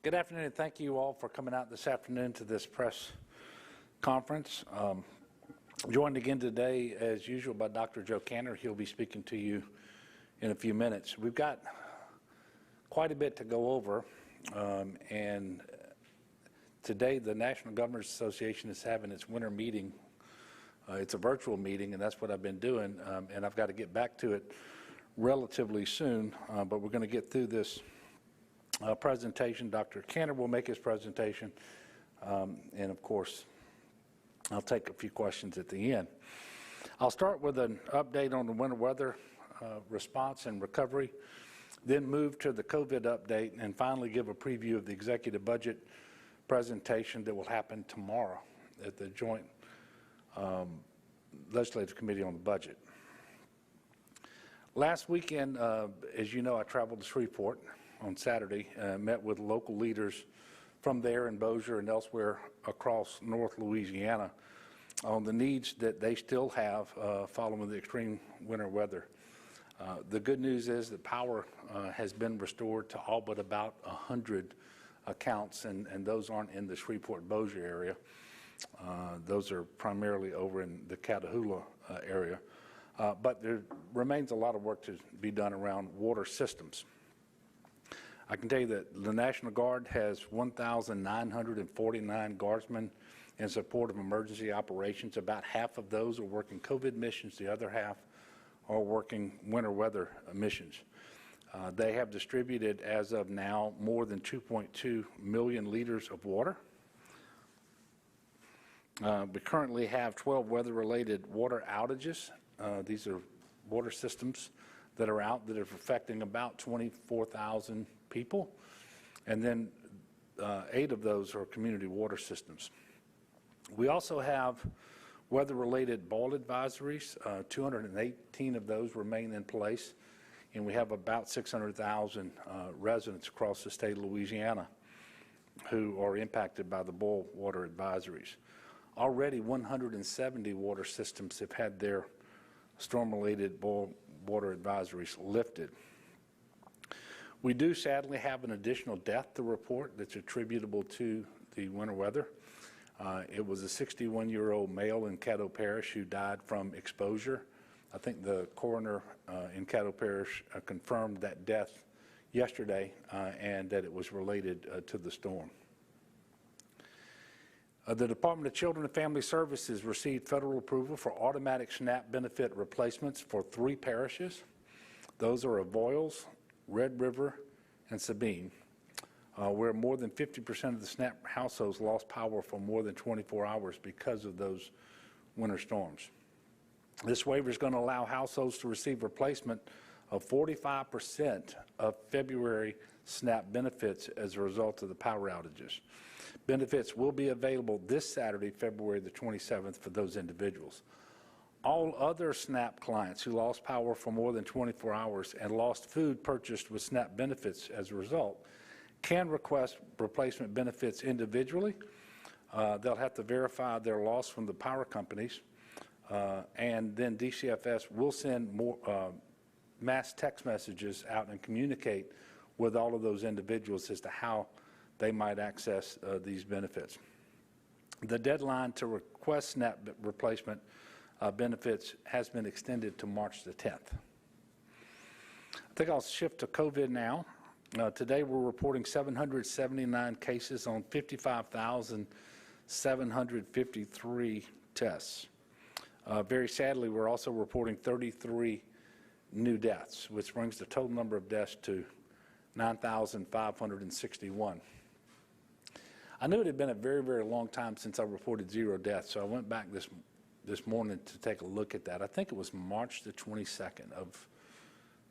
Good afternoon. Thank you all for coming out this afternoon to this press conference. Joined again today, as usual, by Dr. Joe Cantor. He'll be speaking to you in a few minutes. We've got quite a bit to go over, and today the National Governors Association is having its winter meeting. It's a virtual meeting, and that's what I've been doing, and I've got to get back to it relatively soon, but we're going to get through this presentation. Dr. Cantor will make his presentation, and of course, I'll take a few questions at the end. I'll start with an update on the winter weather response and recovery, then move to the COVID update, and finally give a preview of the executive budget presentation that will happen tomorrow at the Joint Legislative Committee on the Budget. Last weekend, as you know, I traveled to Shreveport on Saturday, met with local leaders from there in Bossier and elsewhere across North Louisiana on the needs that they still have following the extreme winter weather. The good news is that power has been restored to all but about 100 accounts, and those aren't in the Shreveport-Bossier area. Those are primarily over in the Catahoula area. But there remains a lot of work to be done around water systems. I can tell you that the National Guard has 1,949 guardsmen in support of emergency operations. About half of those are working COVID missions. The other half are working winter weather missions. They have distributed, as of now, more than 2.2 million liters of water. We currently have 12 weather-related water outages. These are water systems that are out that are affecting about 24,000 people, and then 8 of those are community water systems. We also have weather-related boil advisories. 218 of those remain in place, and we have about 600,000 residents across the state of Louisiana who are impacted by the boil water advisories. Already 170 water systems have had their storm-related boil water advisories lifted. We do sadly have an additional death to report that's attributable to the winter weather. It was a 61-year-old male in Caddo Parish who died from exposure. I think the coroner in Caddo Parish confirmed that death yesterday and that it was related to the storm. The Department of Children and Family Services received federal approval for automatic SNAP benefit replacements for 3 parishes. Those are Avoyelles, Red River, and Sabine, where more than 50% of the SNAP households lost power for more than 24 hours because of those winter storms. This waiver is going to allow households to receive replacement of 45% of February SNAP benefits as a result of the power outages. Benefits will be available this Saturday, February the 27th, for those individuals. All other SNAP clients who lost power for more than 24 hours and lost food purchased with SNAP benefits as a result can request replacement benefits individually. They'll have to verify their loss from the power companies, and then DCFS will send more mass text messages out and communicate with all of those individuals as to how they might access these benefits. The deadline to request SNAP replacement benefits has been extended to March the 10th. I think I'll shift to COVID now. Today we're reporting 779 cases on 55,753 tests. Very sadly, we're also reporting 33 new deaths, which brings the total number of deaths to 9,561. I knew it had been a very, very long time since I reported 0 deaths, so I went back this morning to take a look at that. I think it was March the 22nd of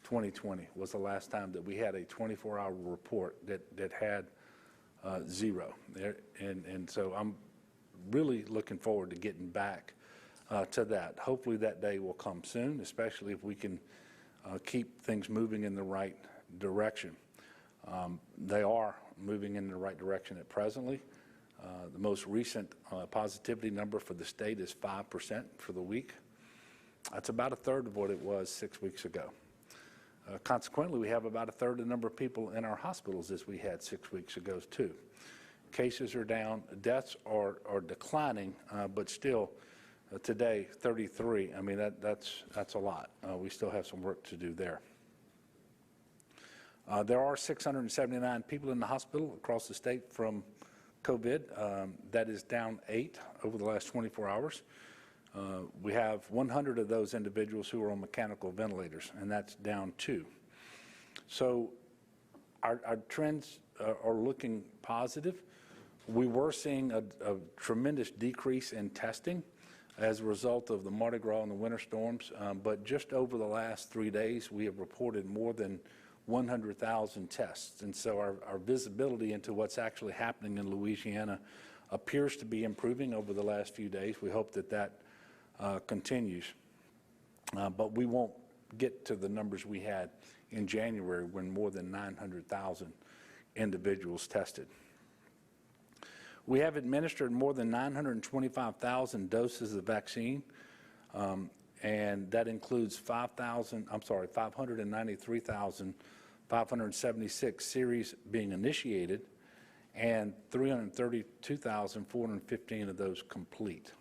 2020 was the last time that we had a 24-hour report that had 0. And so I'm really looking forward to getting back to that. Hopefully that day will come soon, especially if we can keep things moving in the right direction. They are moving in the right direction at presently. The most recent positivity number for the state is 5% for the week. That's about a third of what it was 6 weeks ago. Consequently, we have about a third of the number of people in our hospitals as we had 6 weeks ago, too. Cases are down, deaths are declining, but still, today, 33. I mean, that's a lot. We still have some work to do there. There are 679 people in the hospital across the state from COVID. That is down 8 over the last 24 hours. We have 100 of those individuals who are on mechanical ventilators, and that's down 2. So our trends are looking positive. We were seeing a tremendous decrease in testing as a result of the Mardi Gras and the winter storms, but just over the last 3 days, we have reported more than 100,000 tests. And so our visibility into what's actually happening in Louisiana appears to be improving over the last few days. We hope that that continues. But we won't get to the numbers we had in January when more than 900,000 individuals tested. We have administered more than 925,000 doses of vaccine, and that includes 593,576 series being initiated, and 332,415 of those complete.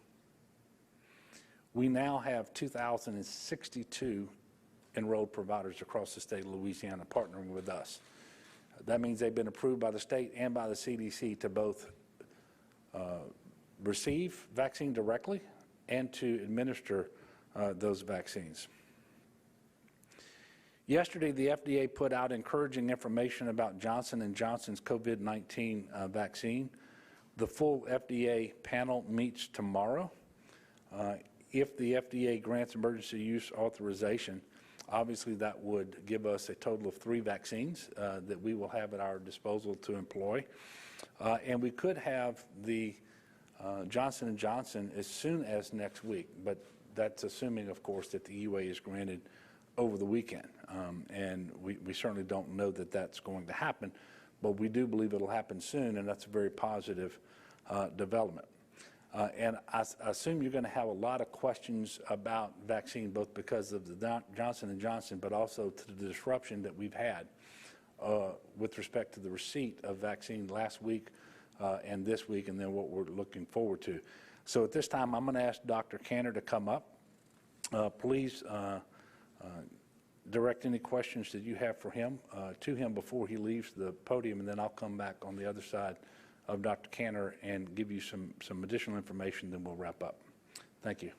We now have 2,062 enrolled providers across the state of Louisiana partnering with us. That means they've been approved by the state and by the CDC to both receive vaccine directly and to administer those vaccines. Yesterday, the FDA put out encouraging information about Johnson & Johnson's COVID-19 vaccine. The full FDA panel meets tomorrow. If the FDA grants emergency use authorization, obviously that would give us a total of 3 vaccines that we will have at our disposal to employ. And we could have the Johnson & Johnson as soon as next week, but that's assuming, of course, that the EUA is granted over the weekend. And we certainly don't know that that's going to happen, but we do believe it'll happen soon, and that's a very positive development. And I assume you're going to have a lot of questions about vaccine, both because of the Johnson & Johnson, but also to the disruption that we've had with respect to the receipt of vaccine last week and this week, and then what we're looking forward to. So at this time, I'm going to ask Dr. Cantor to come up. Please direct any questions that you have for him to him before he leaves the podium, and then I'll come back on the other side of Dr. Cantor and give you some additional information, then we'll wrap up. Thank you.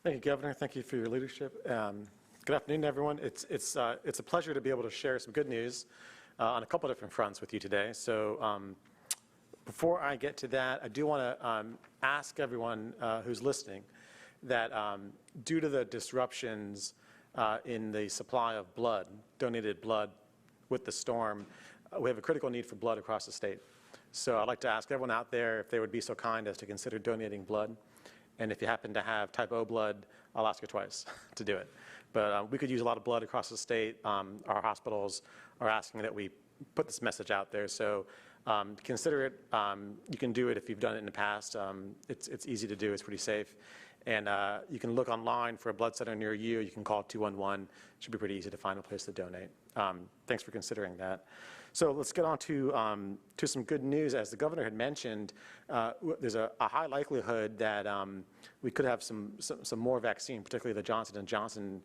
Thank you, Governor. Thank you for your leadership. Good afternoon, everyone. It's a pleasure to be able to share some good news on a couple of different fronts with you today. So before I get to that, I do want to ask everyone who's listening that due to the disruptions in the supply of blood, donated blood with the storm, we have a critical need for blood across the state. So I'd like to ask everyone out there if they would be so kind as to consider donating blood. And if you happen to have type O blood, I'll ask you twice to do it. But we could use a lot of blood across the state. Our hospitals are asking that we put this message out there. So consider it. You can do it if you've done it in the past. It's easy to do. It's pretty safe. And you can look online for a blood center near you. You can call 211. It should be pretty easy to find a place to donate. Thanks for considering that. So let's get on to some good news. As the governor had mentioned, there's a high likelihood that we could have some more vaccine, particularly the Johnson & Johnson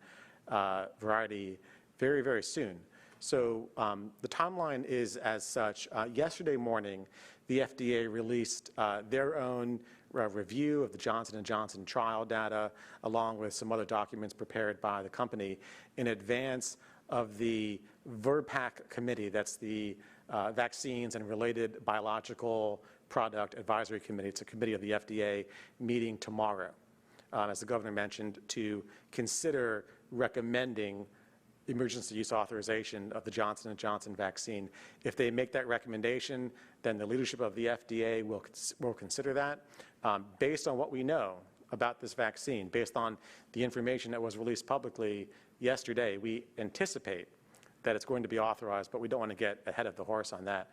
variety, very, very soon. So the timeline is as such. Yesterday morning, the FDA released their own review of the Johnson & Johnson trial data, along with some other documents prepared by the company in advance of the VRBPAC committee. That's the Vaccines and Related Biological Product Advisory Committee. It's a committee of the FDA meeting tomorrow, as the governor mentioned, to consider recommending emergency use authorization of the Johnson & Johnson vaccine. If they make that recommendation, then the leadership of the FDA will consider that. Based on what we know about this vaccine, based on the information that was released publicly yesterday, we anticipate that it's going to be authorized, but we don't want to get ahead of the horse on that.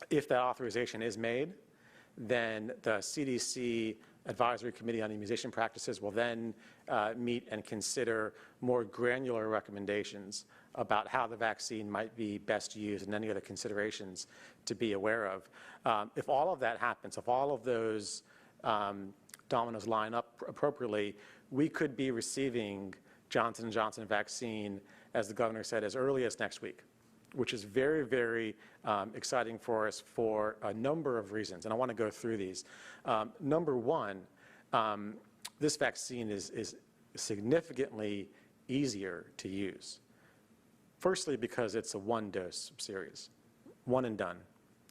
If that authorization is made, then the CDC Advisory Committee on Immunization Practices will then meet and consider more granular recommendations about how the vaccine might be best used and any other considerations to be aware of. If all of that happens, if all of those dominoes line up appropriately, we could be receiving Johnson & Johnson vaccine, as the governor said, as early as next week, which is very, very exciting for us for a number of reasons, and I want to go through these. Number one, this vaccine is significantly easier to use. Firstly, because it's a one-dose series, one and done,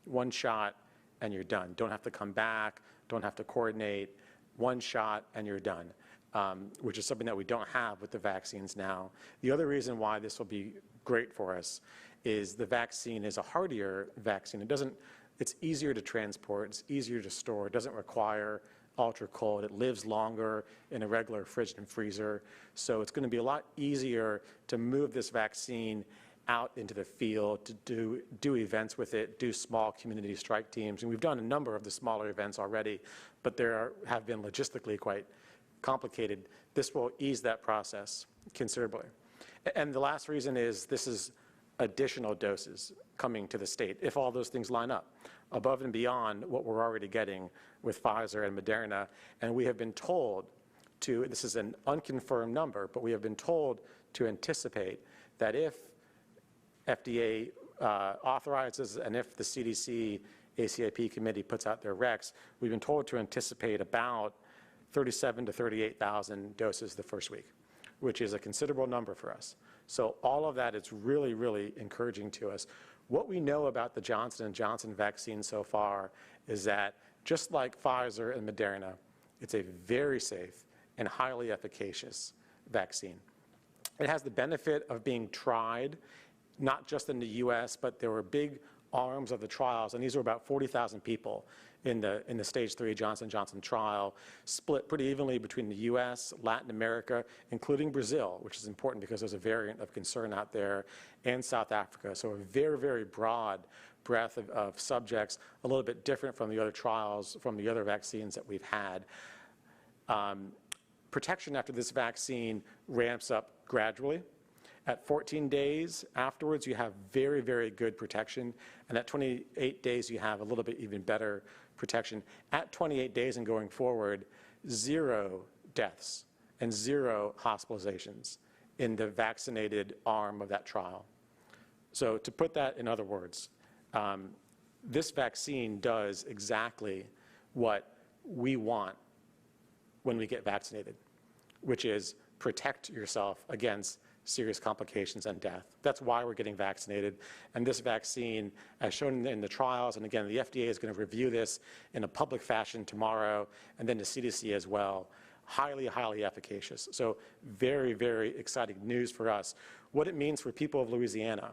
one shot and you're done. Don't have to come back, don't have to coordinate, one shot and you're done, which is something that we don't have with the vaccines now. The other reason why this will be great for us is the vaccine is a hardier vaccine. It's easier to transport, it's easier to store, it doesn't require ultra cold, it lives longer in a regular fridge and freezer. So it's going to be a lot easier to move this vaccine out into the field, to do events with it, do small community strike teams. And we've done a number of the smaller events already, but have been logistically quite complicated. This will ease that process considerably. And the last reason is this is additional doses coming to the state, if all those things line up, above and beyond what we're already getting with Pfizer and Moderna. And we have been told to, this is an unconfirmed number, but we have been told to anticipate that if FDA authorizes and if the CDC ACIP committee puts out their recs, we've been told to anticipate about 37,000 to 38,000 doses the first week, which is a considerable number for us. So all of that is really, really encouraging to us. What we know about the Johnson & Johnson vaccine so far is that just like Pfizer and Moderna, it's a very safe and highly efficacious vaccine. It has the benefit of being tried, not just in the US, but there were big arms of the trials, and these were about 40,000 people in the stage 3 Johnson & Johnson trial, split pretty evenly between the US, Latin America, including Brazil, which is important because there's a variant of concern out there, and South Africa. So a very, very broad breadth of subjects, a little bit different from the other trials, from the other vaccines that we've had. Protection after this vaccine ramps up gradually. At 14 days afterwards, you have very, very good protection. And at 28 days, you have a little bit even better protection. At 28 days and going forward, 0 deaths and 0 hospitalizations in the vaccinated arm of that trial. So to put that in other words, this vaccine does exactly what we want when we get vaccinated, which is protect yourself against serious complications and death. That's why we're getting vaccinated. And this vaccine, as shown in the trials, and again, the FDA is going to review this in a public fashion tomorrow, and then the CDC as well, highly, highly efficacious. So very, very exciting news for us. What it means for people of Louisiana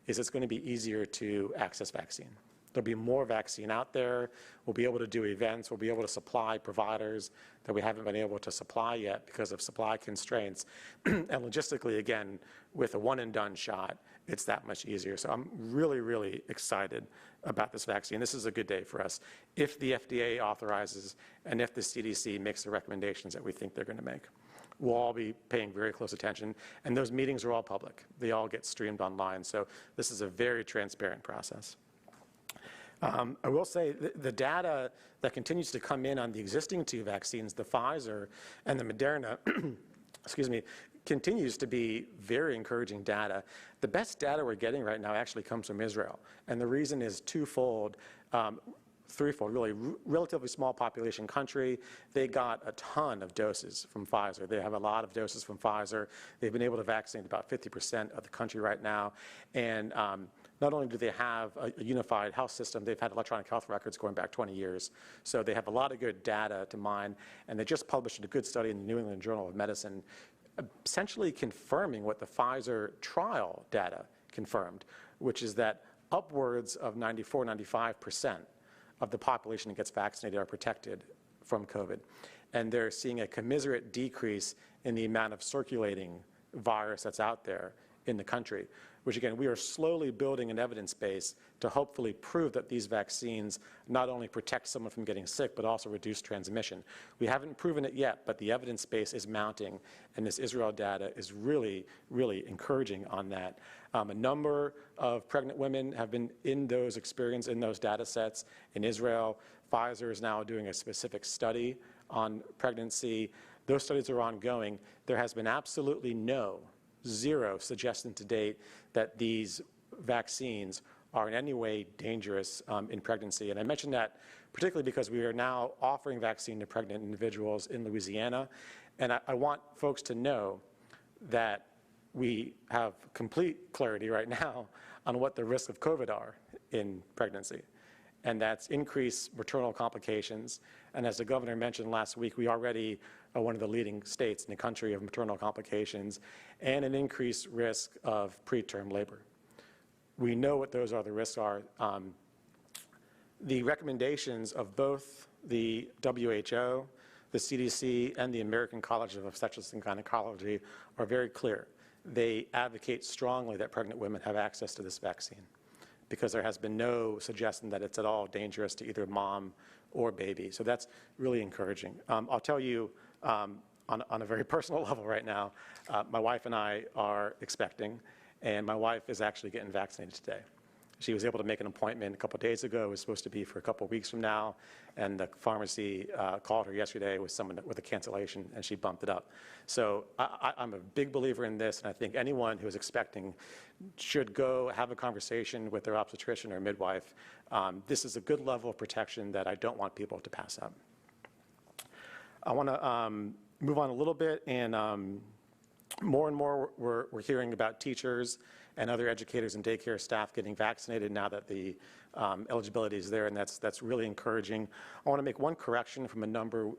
is it's going to be easier to access vaccine. There'll be more vaccine out there. We'll be able to do events. We'll be able to supply providers that we haven't been able to supply yet because of supply constraints. And logistically, again, with a one-and-done shot, it's that much easier. So I'm really, really excited about this vaccine. This is a good day for us if the FDA authorizes and if the CDC makes the recommendations that we think they're going to make. We'll all be paying very close attention, and those meetings are all public. They all get streamed online, so this is a very transparent process. I will say the data that continues to come in on the existing 2 vaccines, the Pfizer and the Moderna, excuse me, continues to be very encouraging data. The best data we're getting right now actually comes from Israel, and the reason is twofold. Threefold, really. Relatively small population country. They got a ton of doses from Pfizer. They have a lot of doses from Pfizer. They've been able to vaccinate about 50% of the country right now. And not only do they have a unified health system, they've had electronic health records going back 20 years. So they have a lot of good data to mine. And they just published a good study in the New England Journal of Medicine, essentially confirming what the Pfizer trial data confirmed, which is that upwards of 94, 95% of the population that gets vaccinated are protected from COVID. And they're seeing a commiserate decrease in the amount of circulating virus that's out there in the country, which again, we are slowly building an evidence base to hopefully prove that these vaccines not only protect someone from getting sick, but also reduce transmission. We haven't proven it yet, but the evidence base is mounting, and this Israel data is really, really encouraging on that. A number of pregnant women have been in those experiences, in those data sets in Israel. Pfizer is now doing a specific study on pregnancy. Those studies are ongoing. There has been absolutely zero suggestion to date that these vaccines are in any way dangerous in pregnancy. And I mention that particularly because we are now offering vaccine to pregnant individuals in Louisiana. And I want folks to know that we have complete clarity right now on what the risks of COVID are in pregnancy. And that's increased maternal complications. And as the governor mentioned last week, we already are one of the leading states in the country of maternal complications and an increased risk of preterm labor. We know what those other risks are. The recommendations of both the WHO, the CDC, and the American College of Obstetrics and Gynecology are very clear. They advocate strongly that pregnant women have access to this vaccine because there has been no suggestion that it's at all dangerous to either mom or baby. So that's really encouraging. I'll tell you on a very personal level right now, my wife and I are expecting, and my wife is actually getting vaccinated today. She was able to make an appointment a couple of days ago. It was supposed to be for a couple of weeks from now, and the pharmacy called her yesterday with someone with a cancellation, and she bumped it up. So I'm a big believer in this, and I think anyone who is expecting should go have a conversation with their obstetrician or midwife. This is a good level of protection that I don't want people to pass up. I want to move on a little bit, and more and more we're hearing about teachers and other educators and daycare staff getting vaccinated now that the eligibility is there, and that's really encouraging. I want to make one correction from a number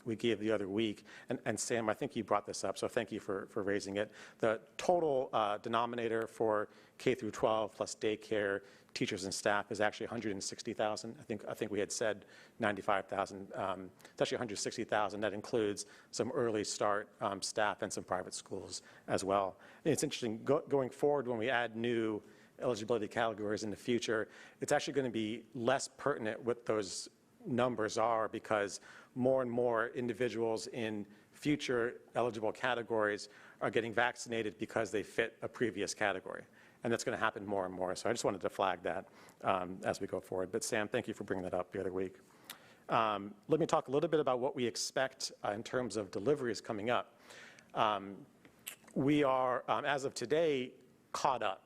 we gave the other week, and Sam, I think you brought this up, so thank you for raising it. The total denominator for K through 12 plus daycare teachers and staff is actually 160,000. I think we had said 95,000. It's actually 160,000. That includes some early start staff and some private schools as well. And it's interesting, going forward when we add new eligibility categories in the future, it's actually going to be less pertinent what those numbers are because more and more individuals in future eligible categories are getting vaccinated because they fit a previous category. And that's going to happen more and more. So I just wanted to flag that as we go forward. But Sam, thank you for bringing that up the other week. Let me talk a little bit about what we expect in terms of deliveries coming up. We are, as of today, caught up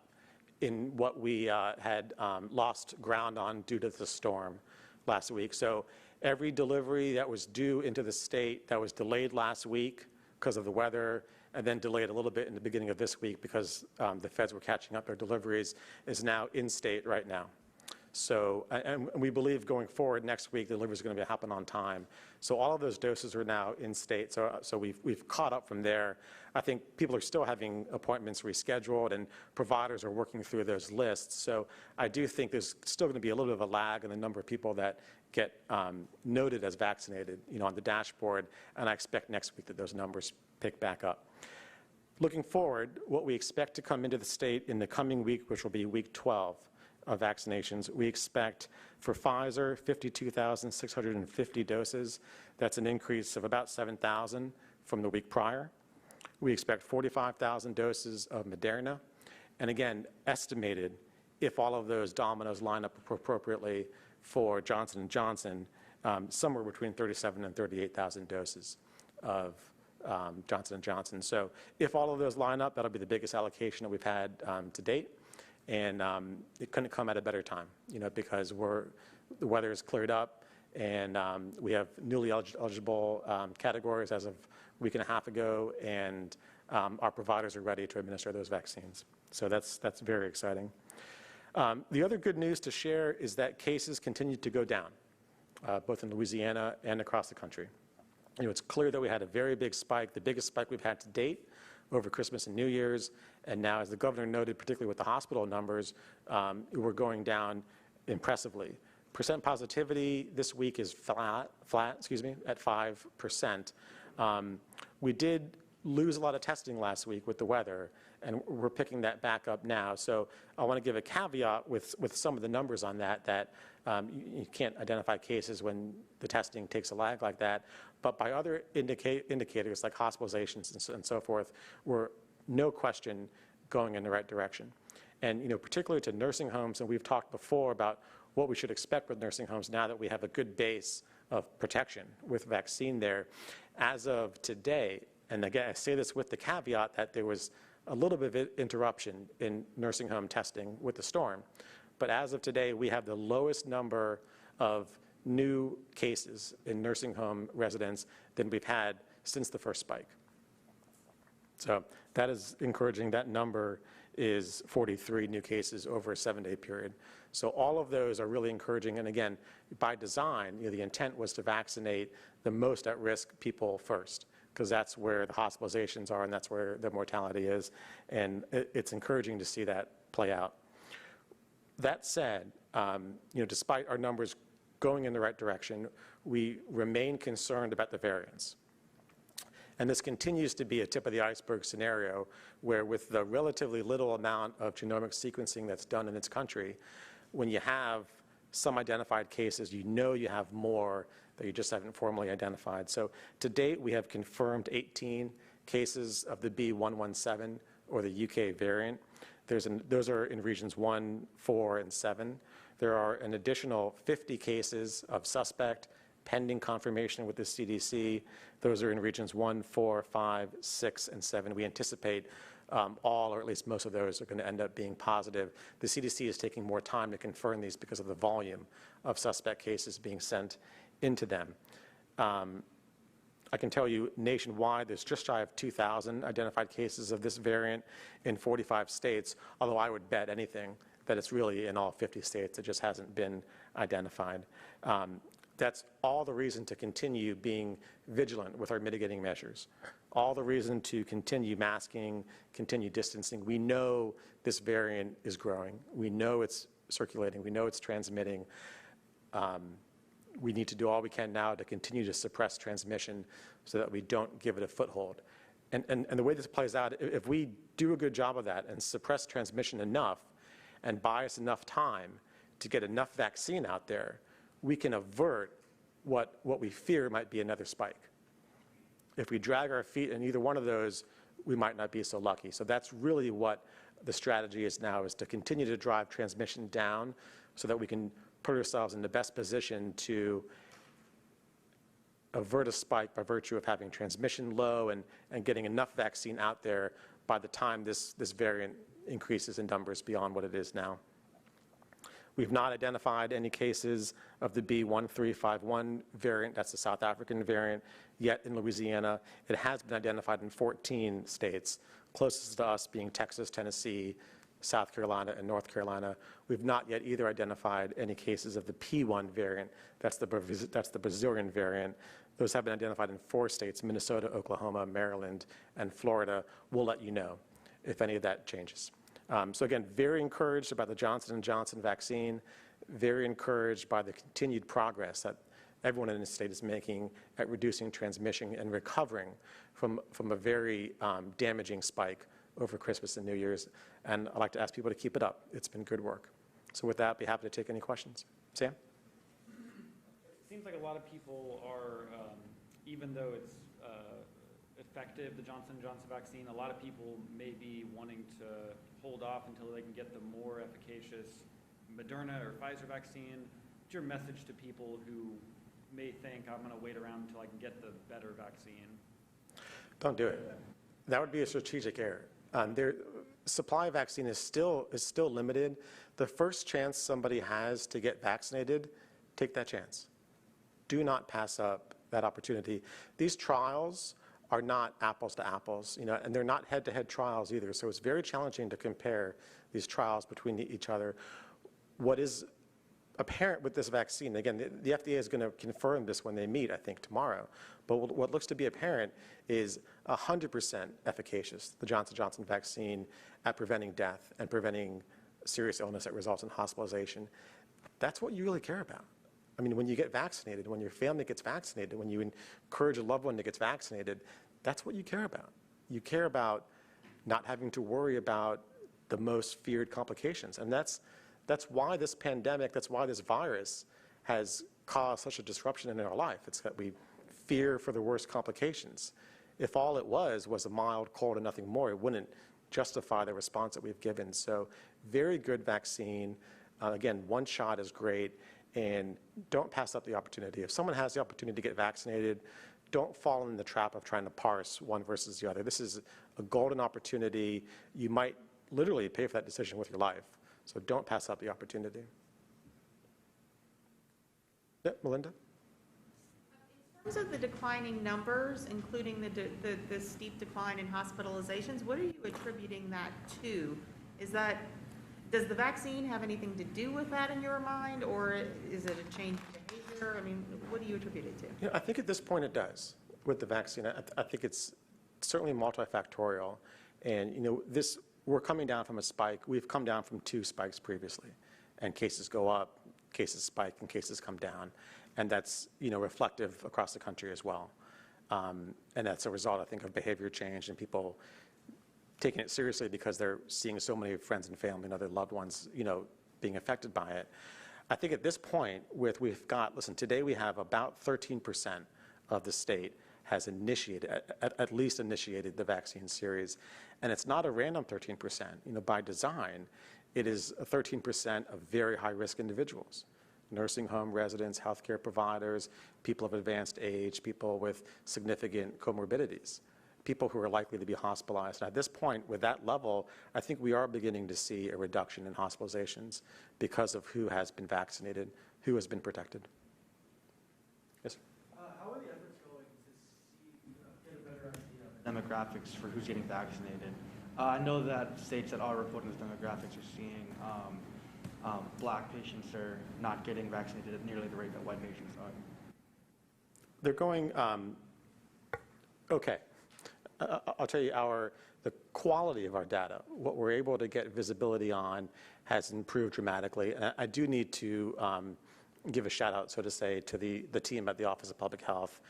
in what we had lost ground on due to the storm last week. So every delivery that was due into the state that was delayed last week because of the weather and then delayed a little bit in the beginning of this week because the feds were catching up their deliveries is now in state right now. So, and we believe going forward next week, the delivery is going to happen on time. So all of those doses are now in state. So we've caught up from there. I think people are still having appointments rescheduled and providers are working through those lists. So I do think there's still going to be a little bit of a lag in the number of people that get noted as vaccinated, on the dashboard. And I expect next week that those numbers pick back up. Looking forward, what we expect to come into the state in the coming week, which will be week 12, of vaccinations. We expect for Pfizer 52,650 doses. That's an increase of about 7,000 from the week prior. We expect 45,000 doses of Moderna. And again, estimated, if all of those dominoes line up appropriately for Johnson & Johnson, somewhere between 37,000 and 38,000 doses of Johnson & Johnson. So if all of those line up, that'll be the biggest allocation that we've had to date. And it couldn't come at a better time, because the weather is cleared up and we have newly eligible categories as of a week and a half ago, and our providers are ready to administer those vaccines. So that's very exciting. The other good news to share is that cases continue to go down, both in Louisiana and across the country. It's clear that we had a very big spike, the biggest spike we've had to date over Christmas and New Year's, and now, as the governor noted, particularly with the hospital numbers, we're going down impressively. Percent positivity this week is flat, at 5%. We did lose a lot of testing last week with the weather, and we're picking that back up now. So I want to give a caveat with some of the numbers on that you can't identify cases when the testing takes a lag like that, but by other indicators like hospitalizations and so forth, we're no question going in the right direction. And particularly to nursing homes, and we've talked before about what we should expect with nursing homes now that we have a good base of protection with vaccine there. As of today, and again, I say this with the caveat that there was a little bit of interruption in nursing home testing with the storm. But as of today, we have the lowest number of new cases in nursing home residents than we've had since the first spike. So that is encouraging. That number is 43 new cases over a 7-day period. So all of those are really encouraging. And again, by design, the intent was to vaccinate the most at-risk people first, because that's where the hospitalizations are and that's where the mortality is. And it's encouraging to see that play out. That said, despite our numbers going in the right direction, we remain concerned about the variants. And this continues to be a tip of the iceberg scenario where, with the relatively little amount of genomic sequencing that's done in this country, when you have some identified cases, you have more that you just haven't formally identified. So to date, we have confirmed 18 cases of the B117 or the UK variant. Those are in regions 1, 4, and 7. There are an additional 50 cases of suspect pending confirmation with the CDC. Those are in regions 1, 4, 5, 6, and 7. We anticipate all, or at least most of those, are going to end up being positive. The CDC is taking more time to confirm these because of the volume of suspect cases being sent into them. I can tell you nationwide, there's just shy of 2,000 identified cases of this variant in 45 states, although I would bet anything that it's really in all 50 states. It just hasn't been identified. That's all the reason to continue being vigilant with our mitigating measures. All the reason to continue masking, continue distancing. We know this variant is growing. We know it's circulating. We know it's transmitting. We need to do all we can now to continue to suppress transmission so that we don't give it a foothold. And the way this plays out, if we do a good job of that and suppress transmission enough and buy us enough time to get enough vaccine out there, we can avert what we fear might be another spike. If we drag our feet in either one of those, we might not be so lucky. So that's really what the strategy is now, is to continue to drive transmission down so that we can put ourselves in the best position to avert a spike by virtue of having transmission low and getting enough vaccine out there by the time this variant increases in numbers beyond what it is now. We've not identified any cases of the B1351 variant, that's the South African variant, yet in Louisiana. It has been identified in 14 states, closest to us being Texas, Tennessee, South Carolina, and North Carolina. We've not yet either identified any cases of the P1 variant, that's the Brazilian variant. Those have been identified in 4 states, Minnesota, Oklahoma, Maryland, and Florida. We'll let you know if any of that changes. So again, very encouraged about the Johnson & Johnson vaccine, very encouraged by the continued progress that everyone in the state is making at reducing transmission and recovering from a very damaging spike over Christmas and New Year's. And I'd like to ask people to keep it up. It's been good work. So with that, I'd be happy to take any questions. Sam? It seems like a lot of people are, even though it's effective, the Johnson & Johnson vaccine, a lot of people may be wanting to hold off until they can get the more efficacious Moderna or Pfizer vaccine. What's your message to people who may think, I'm going to wait around until I can get the better vaccine? Don't do it. That would be a strategic error. Supply of vaccine is still limited. The first chance somebody has to get vaccinated, take that chance. Do not pass up that opportunity. These trials are not apples to apples, and they're not head-to-head trials either. So it's very challenging to compare these trials between each other. What is apparent with this vaccine, again, the FDA is going to confirm this when they meet, I think, tomorrow. But what looks to be apparent is 100% efficacious, the Johnson & Johnson vaccine, at preventing death and preventing serious illness that results in hospitalization. That's what you really care about. I mean, when you get vaccinated, when your family gets vaccinated, when you encourage a loved one that gets vaccinated, that's what you care about. You care about not having to worry about the most feared complications. And that's why this pandemic, that's why this virus has caused such a disruption in our life. It's that we fear for the worst complications. If all it was a mild cold and nothing more, it wouldn't justify the response that we've given. So very good vaccine. Again, one shot is great, and don't pass up the opportunity. If someone has the opportunity to get vaccinated, don't fall in the trap of trying to parse one versus the other. This is a golden opportunity. You might literally pay for that decision with your life. So don't pass up the opportunity. Yeah, Melinda? In terms of the declining numbers, including the steep decline in hospitalizations, what are you attributing that to? Does the vaccine have anything to do with that in your mind, or is it a change in behavior? I mean, what do you attribute it to? Yeah, I think at this point it does with the vaccine. I think it's certainly multifactorial. And, we're coming down from a spike. We've come down from 2 spikes previously. And cases go up, cases spike, and cases come down. And that's, reflective across the country as well. And that's a result, I think, of behavior change and people taking it seriously because they're seeing so many friends and family and other loved ones, being affected by it. I think at this point, today we have about 13% of the state has initiated, at least initiated the vaccine series. And it's not a random 13%. By design, it is a 13% of very high-risk individuals. Nursing home residents, healthcare providers, people of advanced age, people with significant comorbidities, people who are likely to be hospitalized. And at this point, with that level, I think we are beginning to see a reduction in hospitalizations because of who has been vaccinated, who has been protected. Yes, sir? How are the efforts going to get a better idea of demographics for who's getting vaccinated? I know that states that are reporting those demographics are seeing black patients are not getting vaccinated at nearly the rate that white patients are. They're going, okay. I'll tell you, the quality of our data, what we're able to get visibility on, has improved dramatically. And I do need to give a shout out, so to say, to the team at the Office of Public Health,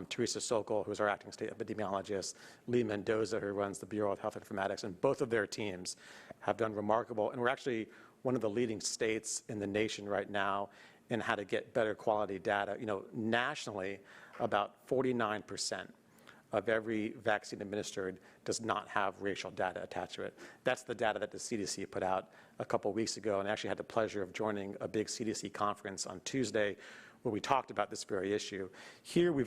Teresa Sokol, who's our acting state epidemiologist, Lee Mendoza, who runs the Bureau of Health Informatics, and both of their teams have done remarkable. And we're actually one of the leading states in the nation right now in how to get better quality data. Nationally, about 49% of every vaccine administered does not have racial data attached to it. That's the data that the CDC put out a couple weeks ago, and I actually had the pleasure of joining a big CDC conference on Tuesday where we talked about this very issue. Here we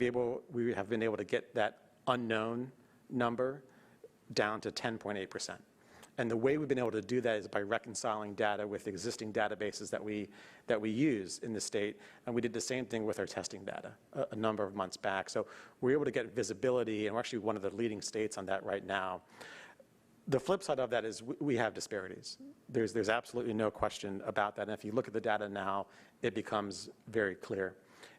have been able to get that unknown number down to 10.8%. And the way we've been able to do that is by reconciling data with existing databases that we use in the state. And we did the same thing with our testing data a number of months back. So we're able to get visibility, and we're actually one of the leading states on that right now. The flip side of that is we have disparities. There's absolutely no question about that. And if you look at the data now, it becomes very clear.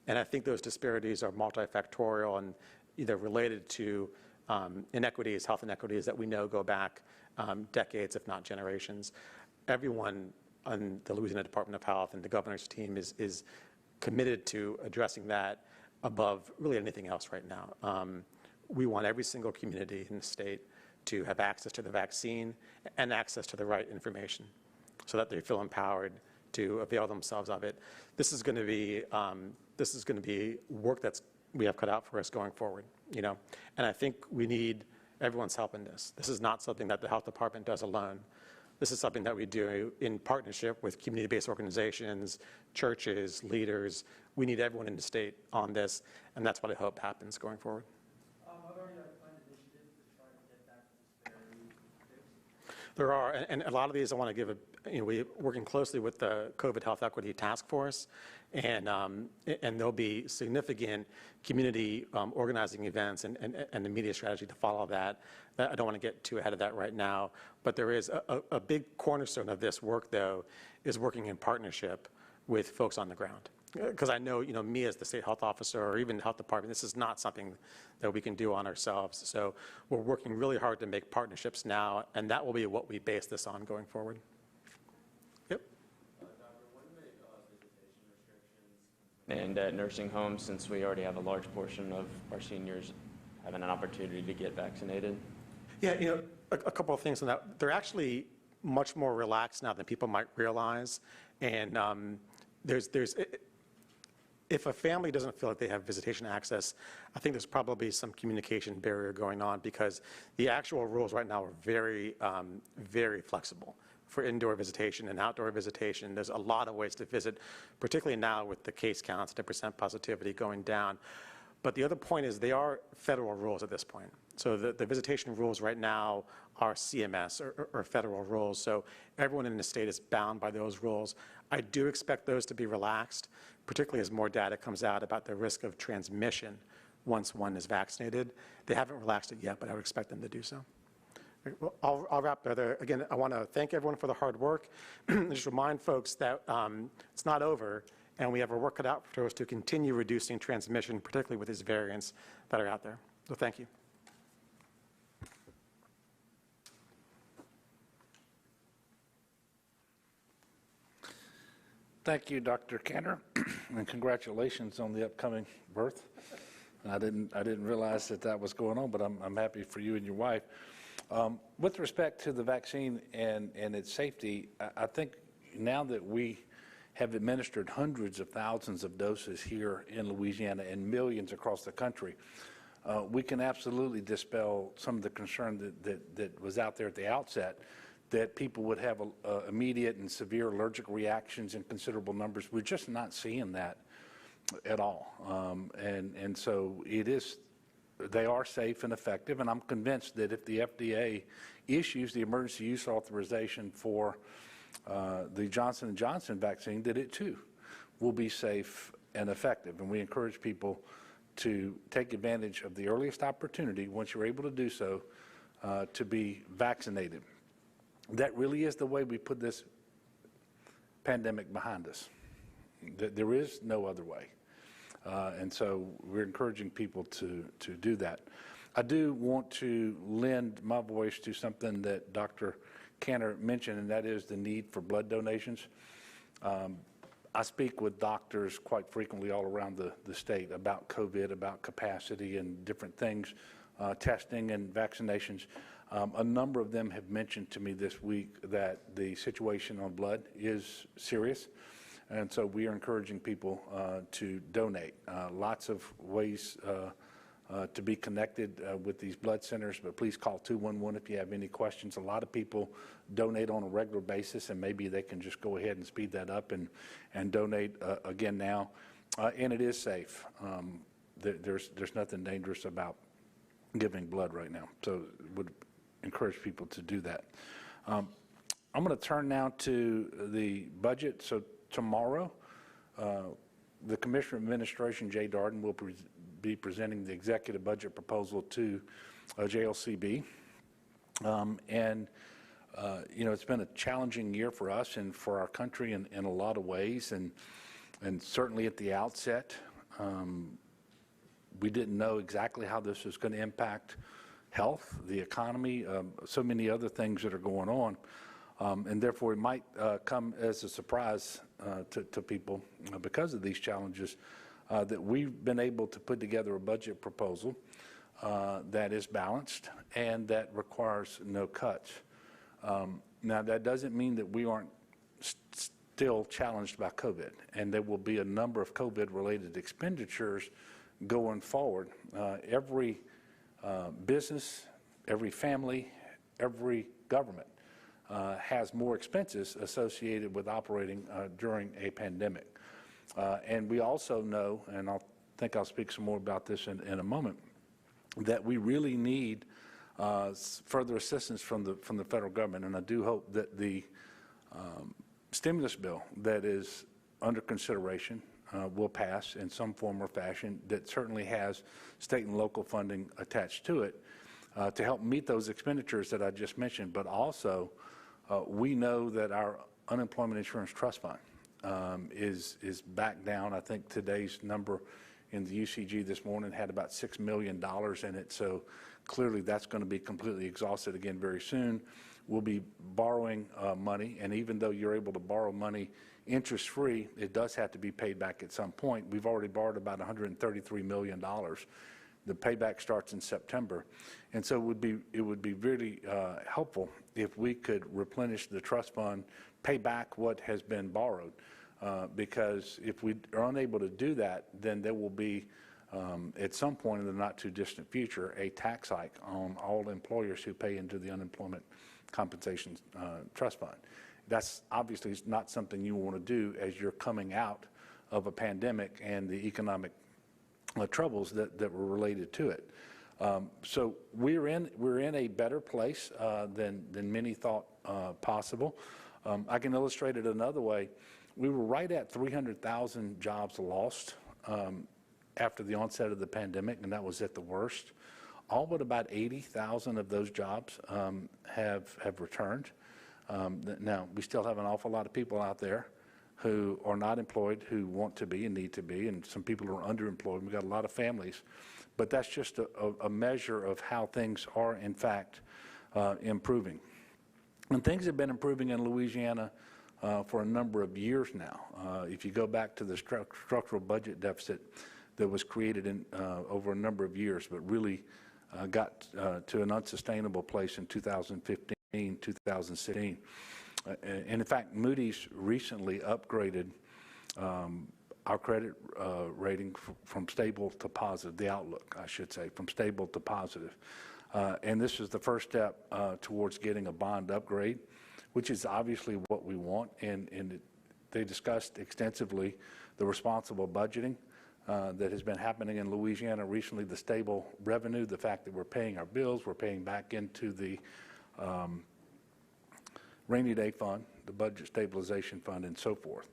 And I think those disparities are multifactorial and either related to inequities, health inequities that we know go back decades, if not generations. Everyone on the Louisiana Department of Health and the governor's team is committed to addressing that above really anything else right now. We want every single community in the state to have access to the vaccine and access to the right information so that they feel empowered to avail themselves of it. This is going to be work we have cut out for us going forward, And I think we need everyone's help in this. This is not something that the health department does alone. This is something that we do in partnership with community-based organizations, churches, leaders. We need everyone in the state on this, and that's what I hope happens going forward. Are there any planned initiatives to try to get that disparity fixed? There are, and a lot of these I want to give we're working closely with the COVID Health Equity Task Force, and there'll be significant community organizing events and the media strategy to follow that. I don't want to get too ahead of that right now, but there is a big cornerstone of this work, though, is working in partnership with folks on the ground. Because I know, me as the state health officer or even the health department, this is not something that we can do on ourselves. So we're working really hard to make partnerships now, and that will be what we base this on going forward. Yep. Doctor, when may visitation restrictions and at nursing homes, since we already have a large portion of our seniors having an opportunity to get vaccinated? Yeah, a couple of things on that. They're actually much more relaxed now than people might realize. And if a family doesn't feel like they have visitation access, I think there's probably some communication barrier going on, because the actual rules right now are very, very flexible for indoor visitation and outdoor visitation. There's a lot of ways to visit, particularly now with the case counts, the percent positivity going down. But the other point is they are federal rules at this point. So the visitation rules right now are CMS or federal rules. So everyone in the state is bound by those rules. I do expect those to be relaxed, particularly as more data comes out about the risk of transmission once one is vaccinated. They haven't relaxed it yet, but I would expect them to do so. Well, I'll wrap there. Again, I want to thank everyone for the hard work. Just remind folks that it's not over, and we have our work cut out for us to continue reducing transmission, particularly with these variants that are out there. So thank you. Thank you, Dr. Cantor, and congratulations on the upcoming birth. I didn't realize that was going on, but I'm happy for you and your wife. With respect to the vaccine and its safety, I think now that we have administered hundreds of thousands of doses here in Louisiana and millions across the country, we can absolutely dispel some of the concern that was out there at the outset, that people would have immediate and severe allergic reactions in considerable numbers. We're just not seeing that at all. And so they are safe and effective, and I'm convinced that if the FDA issues the emergency use authorization for the Johnson & Johnson vaccine, that it too will be safe and effective. And we encourage people to take advantage of the earliest opportunity, once you're able to do so, to be vaccinated. That really is the way we put this pandemic behind us. There is no other way. And so we're encouraging people to do that. I do want to lend my voice to something that Dr. Cantor mentioned, and that is the need for blood donations. I speak with doctors quite frequently all around the state about COVID, about capacity and different things, testing and vaccinations. A number of them have mentioned to me this week that the situation on blood is serious. And so we are encouraging people to donate. Lots of ways to be connected with these blood centers, but please call 211 if you have any questions. A lot of people donate on a regular basis, and maybe they can just go ahead and speed that up and donate again now. And it is safe. There's nothing dangerous about giving blood right now. So would encourage people to do that. I'm going to turn now to the budget. So tomorrow, the Commissioner of Administration, Jay Darden, will be presenting the executive budget proposal to JLCB. It's been a challenging year for us and for our country in a lot of ways, and certainly at the outset, we didn't know exactly how this was going to impact health, the economy, so many other things that are going on. And therefore, it might come as a surprise to people because of these challenges that we've been able to put together a budget proposal that is balanced and that requires no cuts. Now, that doesn't mean that we aren't still challenged by COVID, and there will be a number of COVID-related expenditures going forward. Every business, every family, every government has more expenses associated with operating during a pandemic. And we also know, and I think I'll speak some more about this in a moment, that we really need further assistance from the federal government. And I do hope that the stimulus bill that is under consideration will pass in some form or fashion that certainly has state and local funding attached to it to help meet those expenditures that I just mentioned. But also, we know that our unemployment insurance trust fund is back down. I think today's number in the UCG this morning had about $6 million in it. So clearly that's going to be completely exhausted again very soon. We'll be borrowing money, and even though you're able to borrow money interest-free, it does have to be paid back at some point. We've already borrowed about $133 million The payback starts in September. And so it would be really helpful if we could replenish the trust fund, pay back what has been borrowed. Because if we are unable to do that, then there will be, at some point in the not too distant future, a tax hike on all employers who pay into the unemployment compensation trust fund. That's obviously not something you want to do as you're coming out of a pandemic and the economic troubles that were related to it. So we're in a better place than many thought possible. I can illustrate it another way. We were right at 300,000 jobs lost after the onset of the pandemic, and that was at the worst. All but about 80,000 of those jobs have returned. Now, we still have an awful lot of people out there who are not employed, who want to be and need to be, and some people are underemployed. We've got a lot of families. But that's just a measure of how things are, in fact, improving. And things have been improving in Louisiana for a number of years now. If you go back to the structural budget deficit that was created in, over a number of years, but really got to an unsustainable place in 2015, 2016. And in fact, Moody's recently upgraded our credit rating from stable to positive, the outlook, I should say, from stable to positive. And this is the first step towards getting a bond upgrade, which is obviously what we want. And they discussed extensively the responsible budgeting that has been happening in Louisiana recently, the stable revenue, the fact that we're paying our bills, we're paying back into the rainy day fund, the budget stabilization fund, and so forth.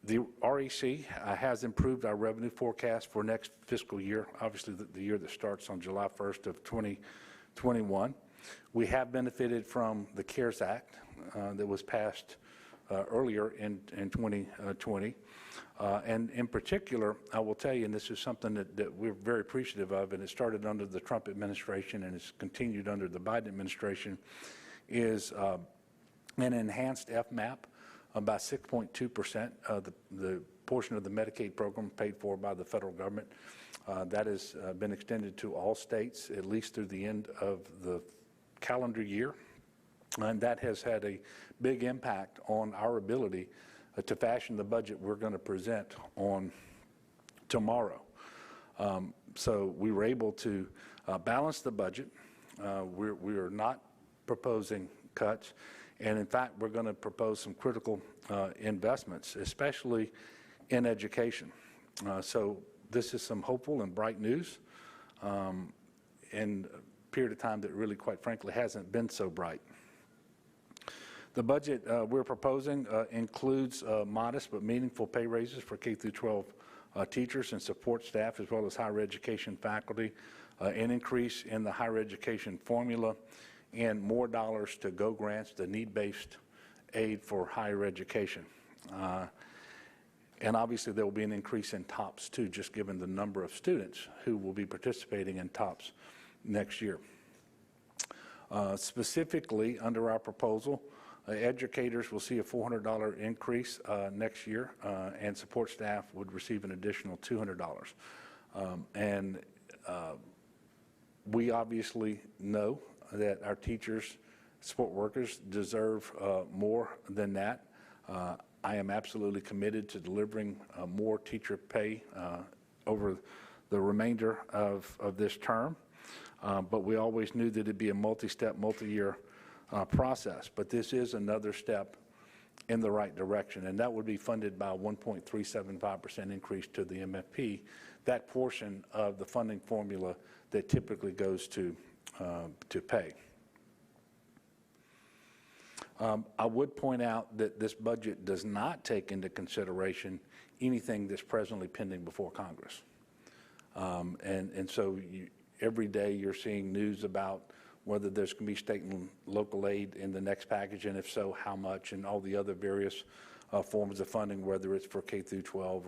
The REC has improved our revenue forecast for next fiscal year, obviously the year that starts on July 1st of 2021. We have benefited from the CARES Act that was passed earlier in 2020. And in particular, I will tell you, and this is something that we're very appreciative of, and it started under the Trump administration and has continued under the Biden administration, is an enhanced FMAP. About 6.2% of the portion of the Medicaid program paid for by the federal government. That has been extended to all states, at least through the end of the calendar year. And that has had a big impact on our ability to fashion the budget we're going to present on tomorrow. So we were able to balance the budget. We are not proposing cuts. And in fact, we're going to propose some critical investments, especially in education. So this is some hopeful and bright news in a period of time that really, quite frankly, hasn't been so bright. The budget we're proposing includes modest but meaningful pay raises for K through 12 teachers and support staff, as well as higher education faculty, an increase in the higher education formula, and more dollars to GO grants, the need-based aid for higher education. And obviously there will be an increase in TOPS too, just given the number of students who will be participating in TOPS next year. Specifically, under our proposal, educators will see a $400 increase next year, and support staff would receive an additional $200. And we obviously know that our teachers, support workers deserve more than that. I am absolutely committed to delivering more teacher pay over the remainder of this term, but we always knew that it'd be a multi-step, multi-year process. But this is another step in the right direction, and that would be funded by a 1.375% increase to the MFP, that portion of the funding formula that typically goes to pay. I would point out that this budget does not take into consideration anything that's presently pending before Congress. And so every day you're seeing news about whether there's going to be state and local aid in the next package, and if so, how much, and all the other various forms of funding, whether it's for K through 12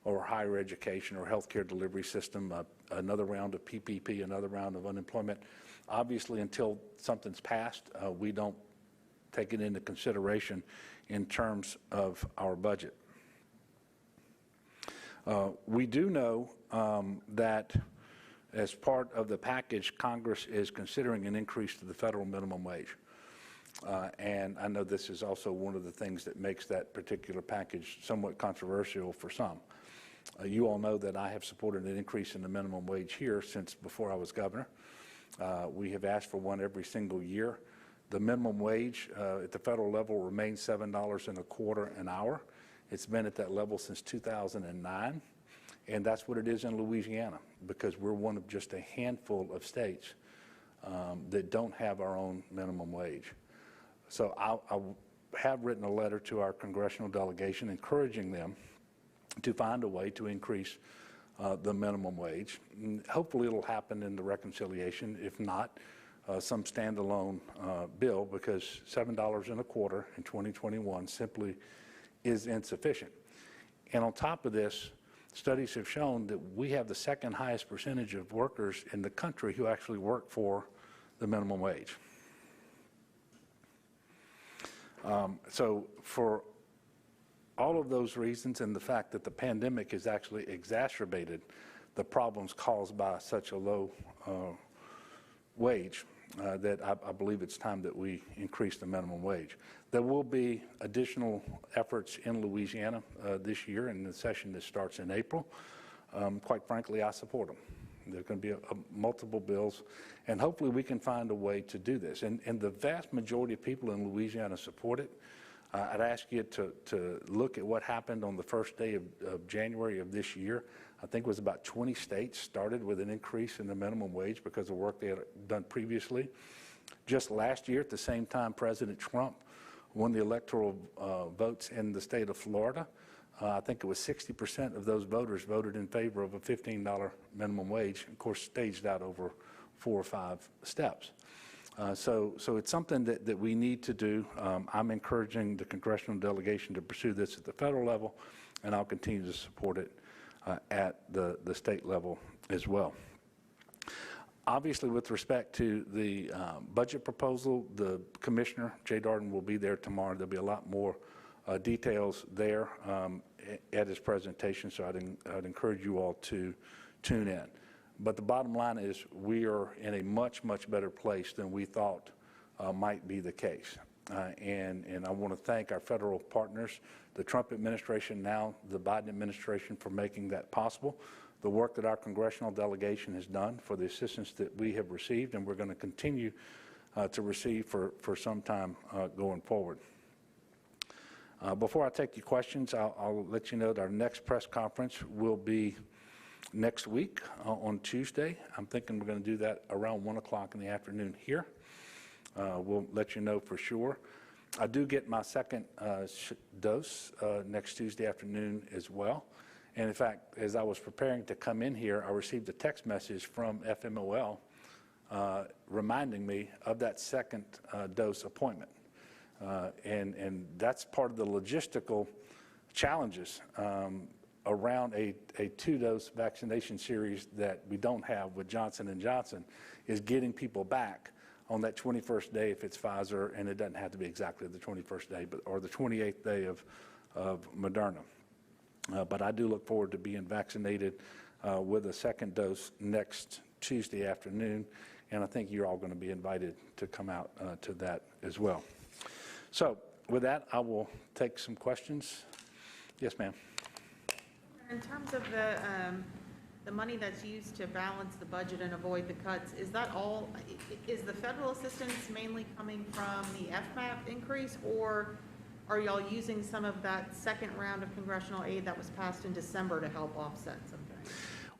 or higher education or healthcare delivery system, another round of PPP, another round of unemployment. Obviously, until something's passed, we don't take it into consideration in terms of our budget. We do know that as part of the package, Congress is considering an increase to the federal minimum wage. And I know this is also one of the things that makes that particular package somewhat controversial for some. You all know that I have supported an increase in the minimum wage here since before I was governor. We have asked for one every single year. The minimum wage at the federal level remains $7.25 an hour. It's been at that level since 2009, and that's what it is in Louisiana, because we're one of just a handful of states that don't have our own minimum wage. So I have written a letter to our congressional delegation encouraging them to find a way to increase the minimum wage. And hopefully it'll happen in the reconciliation. If not, some standalone bill, because $7.25 in 2021 simply is insufficient. And on top of this, studies have shown that we have the second highest percentage of workers in the country who actually work for the minimum wage. So for all of those reasons and the fact that the pandemic has actually exacerbated the problems caused by such a low wage, that I believe it's time that we increase the minimum wage. There will be additional efforts in Louisiana this year in the session that starts in April. Quite frankly, I support them. There's going to be multiple bills, and hopefully we can find a way to do this. And the vast majority of people in Louisiana support it. I'd ask you to look at what happened on the first day of January of this year. I think it was about 20 states started with an increase in the minimum wage because of work they had done previously. Just last year, at the same time President Trump won the electoral votes in the state of Florida, I think it was 60% of those voters voted in favor of a $15 minimum wage, of course staged out over 4 or 5 steps. So it's something that we need to do. I'm encouraging the congressional delegation to pursue this at the federal level, and I'll continue to support it at the state level as well. Obviously, with respect to the budget proposal, the Commissioner, Jay Darden, will be there tomorrow. There'll be a lot more details there at his presentation, so I'd encourage you all to tune in. But the bottom line is we are in a much, much better place than we thought might be the case. And I want to thank our federal partners, the Trump administration, now the Biden administration, for making that possible. The work that our congressional delegation has done, for the assistance that we have received, and we're going to continue to receive for some time going forward. Before I take your questions, I'll let you know that our next press conference will be next week on Tuesday. I'm thinking we're going to do that around 1 o'clock in the afternoon here. We'll let you know for sure. I do get my second dose next Tuesday afternoon as well. And in fact, as I was preparing to come in here, I received a text message from FMOL reminding me of that second dose appointment. And that's part of the logistical challenges around a 2-dose vaccination series that we don't have with Johnson & Johnson, is getting people back on that 21st day if it's Pfizer, and it doesn't have to be exactly the 21st day, or the 28th day of Moderna. But I do look forward to being vaccinated with a second dose next Tuesday afternoon, and I think you're all going to be invited to come out to that as well. So with that, I will take some questions. Yes, ma'am. In terms of the money that's used to balance the budget and avoid the cuts, is that all, is the federal assistance mainly coming from the FMAP increase, or are y'all using some of that second round of congressional aid that was passed in December to help offset something?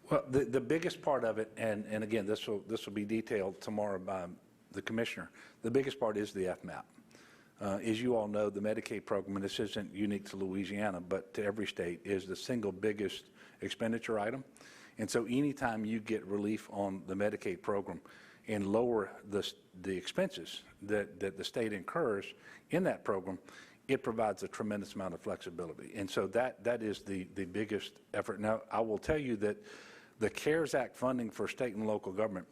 Well, the biggest part of it, and again, this will be detailed tomorrow by the Commissioner, the biggest part is the FMAP. As you all know, the Medicaid program, and this isn't unique to Louisiana, but to every state, is the single biggest expenditure item. And so anytime you get relief on the Medicaid program and lower the expenses that the state incurs in that program, it provides a tremendous amount of flexibility. And so that is the biggest effort. Now, I will tell you that the CARES Act funding for state and local government,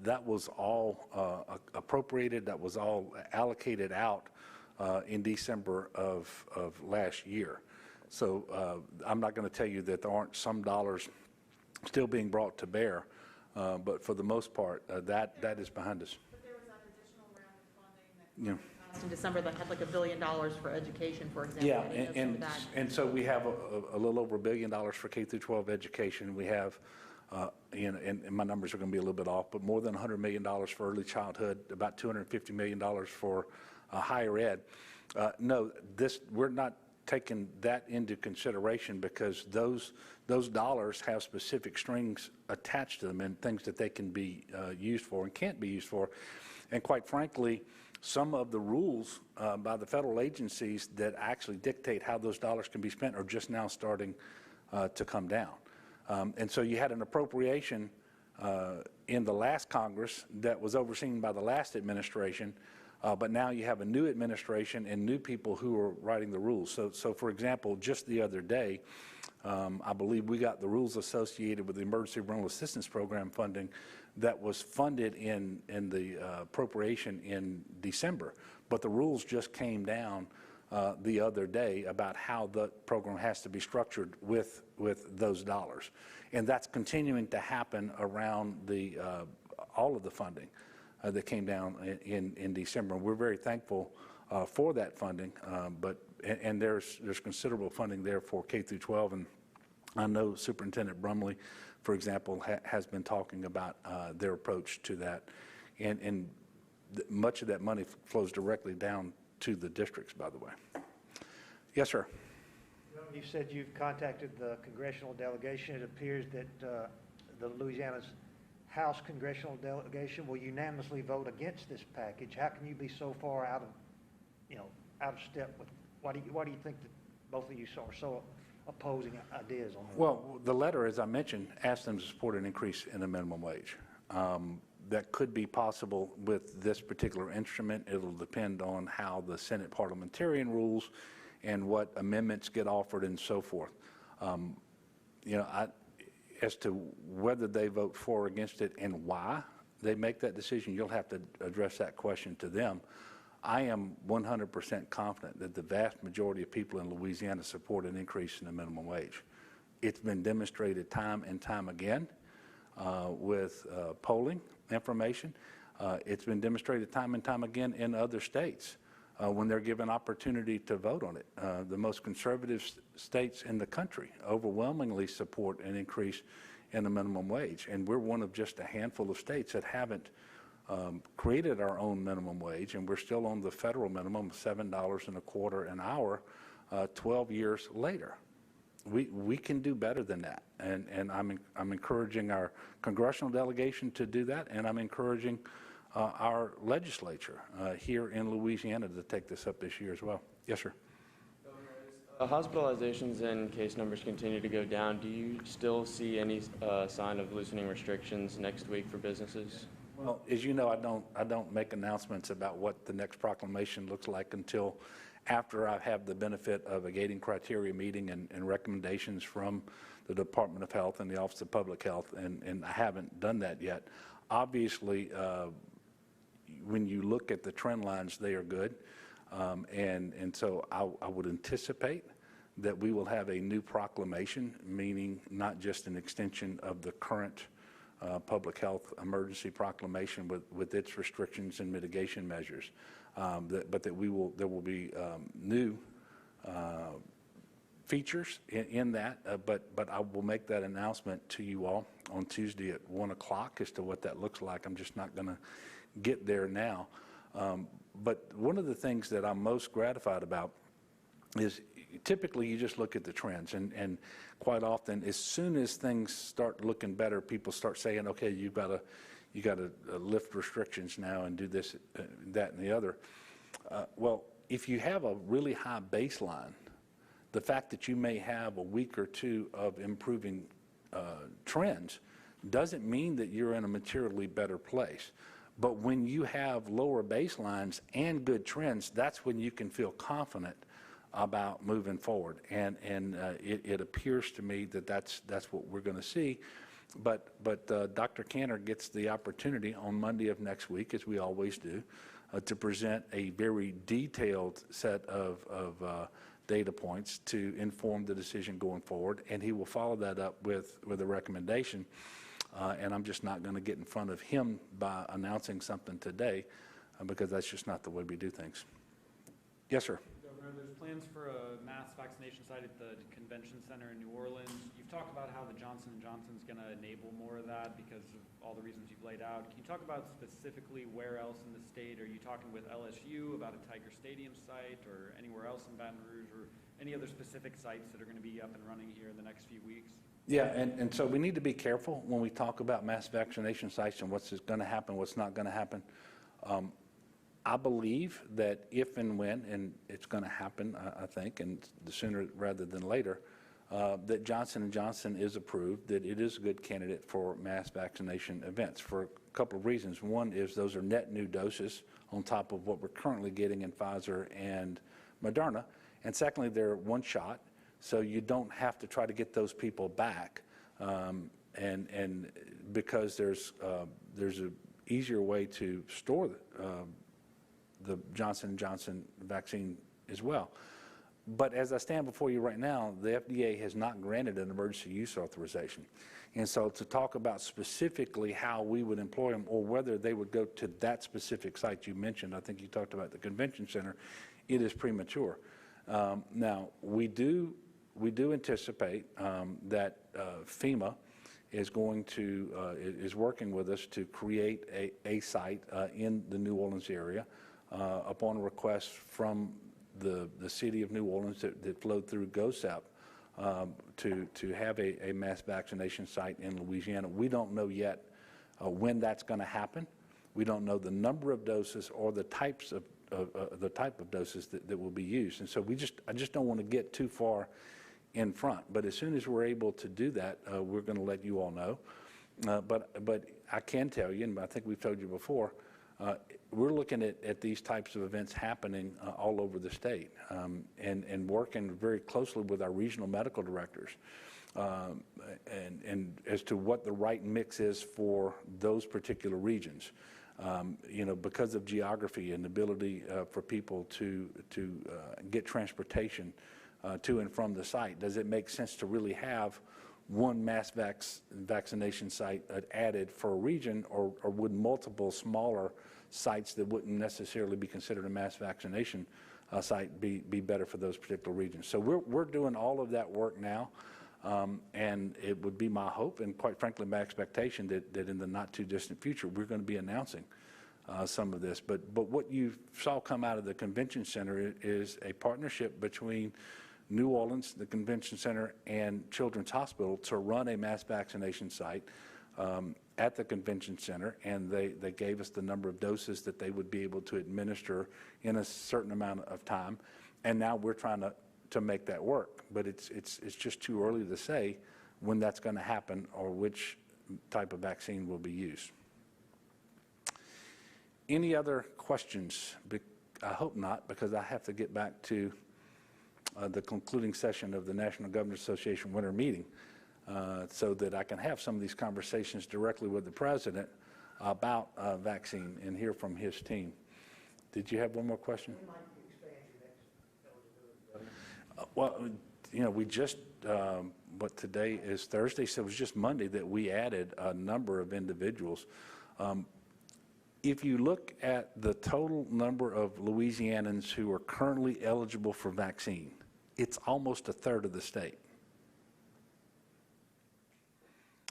that was all appropriated, that was all allocated out in December of last year. So I'm not going to tell you that there aren't some dollars still being brought to bear, but for the most part, that is behind us. But there was that additional round of funding that passed in December that had like $1 billion for education, for example. Yeah, I didn't know some of that. and so we have a little over $1 billion for K through 12 education. We have, and my numbers are going to be a little bit off, but more than $100 million for early childhood, about $250 million for higher ed. No, we're not taking that into consideration because those dollars have specific strings attached to them and things that they can be used for and can't be used for. And quite frankly, some of the rules by the federal agencies that actually dictate how those dollars can be spent are just now starting to come down. And so you had an appropriation in the last Congress that was overseen by the last administration, but now you have a new administration and new people who are writing the rules. So for example, just the other day, I believe we got the rules associated with the Emergency Rental Assistance Program funding that was funded in the appropriation in December. But the rules just came down the other day about how the program has to be structured with those dollars. And that's continuing to happen around all of the funding that came down in December. And we're very thankful for that funding, and there's considerable funding there for K through 12. And I know Superintendent Brumley, for example, has been talking about their approach to that. And much of that money flows directly down to the districts, by the way. Yes, sir. You said you've contacted the congressional delegation. It appears that the Louisiana's House congressional delegation will unanimously vote against this package. How can you be so far out of step with? Why do you think that both of you are so opposing ideas on that? Well, the letter, as I mentioned, asked them to support an increase in the minimum wage. That could be possible with this particular instrument. It'll depend on how the Senate parliamentarian rules and what amendments get offered and so forth. As to whether they vote for or against it and why they make that decision, you'll have to address that question to them. I am 100% confident that the vast majority of people in Louisiana support an increase in the minimum wage. It's been demonstrated time and time again with polling information. It's been demonstrated time and time again in other states when they're given opportunity to vote on it. The most conservative states in the country overwhelmingly support an increase in the minimum wage, and we're one of just a handful of states that haven't created our own minimum wage, and we're still on the federal minimum of $7.25 an hour 12 years later. We can do better than that, and I'm encouraging our congressional delegation to do that, and I'm encouraging our legislature here in Louisiana to take this up this year as well. Yes, sir. Hospitalizations and case numbers continue to go down. Do you still see any sign of loosening restrictions next week for businesses? Well, as you know, I don't make announcements about what the next proclamation looks like until after I have the benefit of a gating criteria meeting and recommendations from the Department of Health and the Office of Public Health, and I haven't done that yet. Obviously, when you look at the trend lines, they are good, and so I would anticipate that we will have a new proclamation, meaning not just an extension of the current public health emergency proclamation with its restrictions and mitigation measures, but that there will be new features in that, but I will make that announcement to you all on Tuesday at 1 o'clock as to what that looks like. I'm just not going to get there now. But one of the things that I'm most gratified about is typically you just look at the trends, and quite often as soon as things start looking better, people start saying, okay, you got to lift restrictions now and do this, that, and the other. Well, if you have a really high baseline, the fact that you may have a week or two of improving trends doesn't mean that you're in a materially better place. But when you have lower baselines and good trends, that's when you can feel confident about moving forward. And it appears to me that that's what we're going to see. But Dr. Cantor gets the opportunity on Monday of next week, as we always do, to present a very detailed set of data points to inform the decision going forward, and he will follow that up with a recommendation. And I'm just not going to get in front of him by announcing something today, because that's just not the way we do things. Yes, sir. Governor, there's plans for a mass vaccination site at the convention center in New Orleans. You've talked about how the Johnson & Johnson's going to enable more of that because of all the reasons you've laid out. Can you talk about specifically where else in the state? Are you talking with LSU about a Tiger Stadium site or anywhere else in Baton Rouge or any other specific sites that are going to be up and running here in the next few weeks? Yeah, and so we need to be careful when we talk about mass vaccination sites and what's going to happen, what's not going to happen. I believe that if and when, and it's going to happen, I think, and the sooner rather than later, that Johnson & Johnson is approved, that it is a good candidate for mass vaccination events for a couple of reasons. One is those are net new doses on top of what we're currently getting in Pfizer and Moderna. And secondly, they're one shot, so you don't have to try to get those people back. And because there's an easier way to store the Johnson & Johnson vaccine as well. But as I stand before you right now, the FDA has not granted an emergency use authorization. And so to talk about specifically how we would employ them or whether they would go to that specific site you mentioned, I think you talked about the convention center, it is premature. Now, we do anticipate that FEMA is going to, is working with us to create a site in the New Orleans area upon request from the city of New Orleans that flowed through GOSEP to have a mass vaccination site in Louisiana. We don't know yet when that's going to happen. We don't know the number of doses or the types of the type of doses that will be used. And so I just don't want to get too far in front. But as soon as we're able to do that, we're going to let you all know. But I can tell you, and I think we've told you before, we're looking at these types of events happening all over the state and working very closely with our regional medical directors and as to what the right mix is for those particular regions. You know, because of geography and the ability for people to get transportation to and from the site, does it make sense to really have one mass vaccination site added for a region, or would multiple smaller sites that wouldn't necessarily be considered a mass vaccination site be better for those particular regions? So we're doing all of that work now, and it would be my hope and quite frankly my expectation that in the not too distant future we're going to be announcing some of this. But what you saw come out of the convention center is a partnership between New Orleans, the convention center, and Children's Hospital to run a mass vaccination site at the convention center, and they gave us the number of doses that they would be able to administer in a certain amount of time, and now we're trying to make that work. But it's just too early to say when that's going to happen or which type of vaccine will be used. Any other questions? I hope not, because I have to get back to the concluding session of the National Governors Association winter meeting so that I can have some of these conversations directly with the president about vaccine and hear from his team. Did you have one more question? Well, you know, we just, but today is Thursday, so it was just Monday that we added a number of individuals. If you look at the total number of Louisianans who are currently eligible for vaccine, it's almost a third of the state.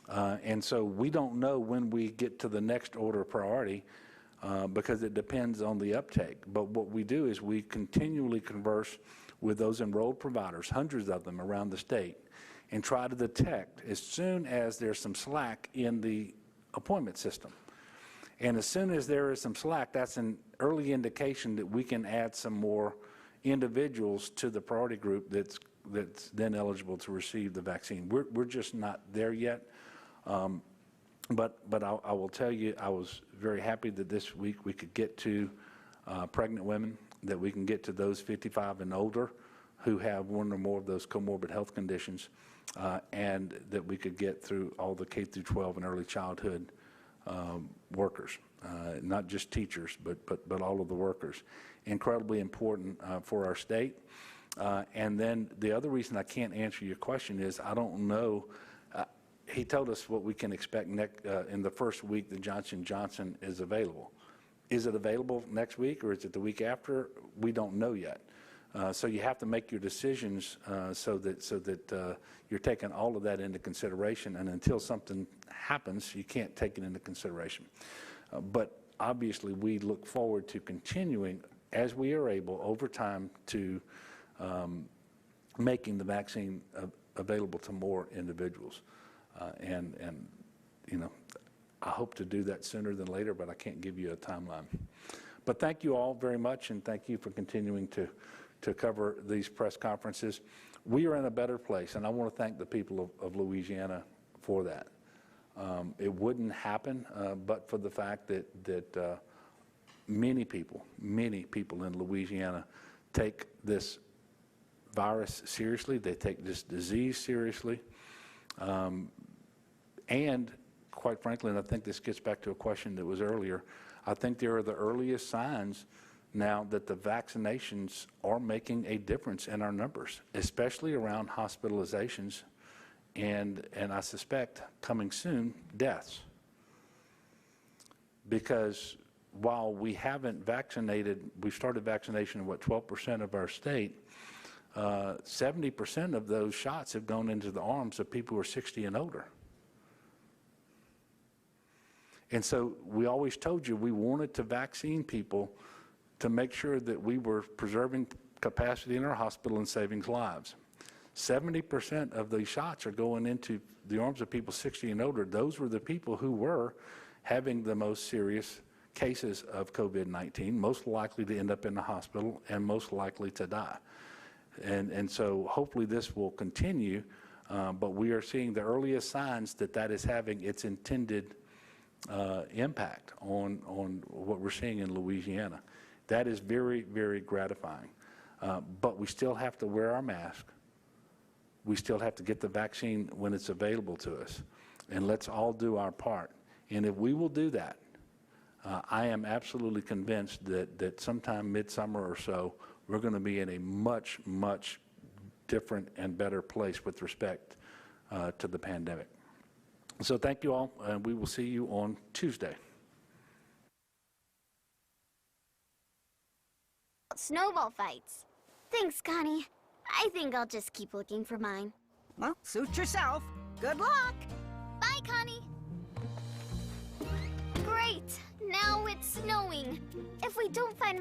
And so we don't know when we get to the next order of priority because it depends on the uptake. But what we do is we continually converse with those enrolled providers, hundreds of them around the state, and try to detect as soon as there's some slack in the appointment system. And as soon as there is some slack, that's an early indication that we can add some more individuals to the priority group that's then eligible to receive the vaccine. We're just not there yet. But I will tell you, I was very happy that this week we could get to pregnant women, that we can get to those 55 and older who have one or more of those comorbid health conditions, and that we could get through all the K through 12 and early childhood workers, not just teachers, but all of the workers. Incredibly important for our state. And then the other reason I can't answer your question is I don't know. He told us what we can expect in the first week that Johnson & Johnson is available. Is it available next week or is it the week after? We don't know yet. So you have to make your decisions so that you're taking all of that into consideration. And until something happens, you can't take it into consideration. But obviously, we look forward to continuing, as we are able, over time, to making the vaccine available to more individuals. And you know, I hope to do that sooner than later, but I can't give you a timeline. But thank you all very much, and thank you for continuing to cover these press conferences. We are in a better place, and I want to thank the people of Louisiana for that. It wouldn't happen but for the fact that many people in Louisiana take this virus seriously. They take this disease seriously. And quite frankly, and I think this gets back to a question that was earlier, I think there are the earliest signs now that the vaccinations are making a difference in our numbers, especially around hospitalizations and I suspect coming soon, deaths. Because while we haven't vaccinated, we've started vaccination in 12% of our state, 70% of those shots have gone into the arms of people who are 60 and older. And so we always told you we wanted to vaccine people to make sure that we were preserving capacity in our hospital and saving lives. 70% of these shots are going into the arms of people 60 and older. Those were the people who were having the most serious cases of COVID-19, most likely to end up in the hospital and most likely to die. And so hopefully this will continue, but we are seeing the earliest signs that that is having its intended impact on what we're seeing in Louisiana. That is very, very gratifying. But we still have to wear our mask. We still have to get the vaccine when it's available to us. And let's all do our part. And if we will do that, I am absolutely convinced that sometime midsummer or so, we're going to be in a much, much different and better place with respect to the pandemic. So thank you all, and we will see you on Tuesday. Snowball fights. Thanks, Connie. I think I'll just keep looking for mine. Well, suit yourself. Good luck. Bye, Connie. Great. Now it's snowing. If we don't find